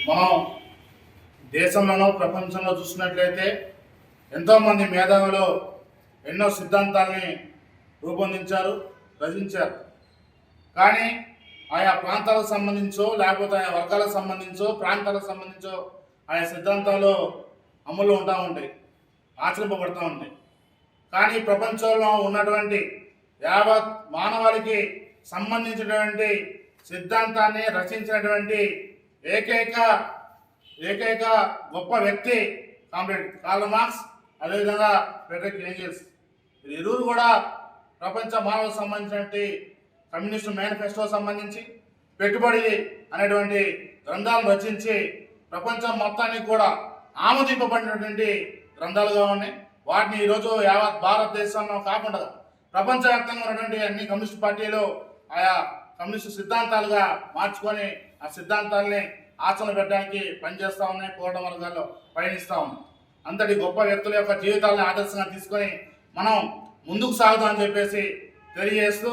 మనం దేశంలోనూ ప్రపంచంలో చూసినట్లయితే ఎంతోమంది మేధావులు ఎన్నో సిద్ధాంతాల్ని రూపొందించారు, రచించారు. కానీ ఆయా ప్రాంతాలకు సంబంధించో లేకపోతే ఆయా వర్గాలకు సంబంధించో ప్రాంతాలకు సంబంధించో ఆయా సిద్ధాంతాలు అమల్లో ఉంటాయి, ఆచరింపబడుతూ ఉంటాయి. కానీ ప్రపంచంలో ఉన్నటువంటి యావత్ మానవాళికి సంబంధించినటువంటి సిద్ధాంతాన్ని రచించినటువంటి ఏకైక గొప్ప వ్యక్తి కామ్రేడ్ కార్ల్ మార్క్స్, అదేవిధంగా ఫ్రెడరిక్ ఏంజెల్స్. ఇరువురు కూడా ప్రపంచ మానవులకు సంబంధించినటువంటి కమ్యూనిస్ట్ మేనిఫెస్టో సంబంధించి పెట్టుబడి అనేటువంటి గ్రంథాలను రచించి ప్రపంచం మొత్తానికి కూడా ఆమోదింపబడినటువంటి గ్రంథాలుగా ఉన్నాయి. వాటిని ఈరోజు యావత్ భారతదేశంలో కాకుండా ప్రపంచవ్యాప్తంగా ఉన్నటువంటి అన్ని కమ్యూనిస్ట్ పార్టీలు ఆయా కమ్యూనిస్ట్ సిద్ధాంతాలుగా మార్చుకొని ఆ సిద్ధాంతాలని ఆచరణ పెట్టడానికి పనిచేస్తూ ఉన్నాయి, పోరాట మార్గాల్లో పయనిస్తూ ఉన్నాయి. అంతటి గొప్ప వ్యక్తుల యొక్క జీవితాలను ఆదర్శంగా తీసుకొని మనం ముందుకు సాగుతామని చెప్పేసి తెలియజేస్తూ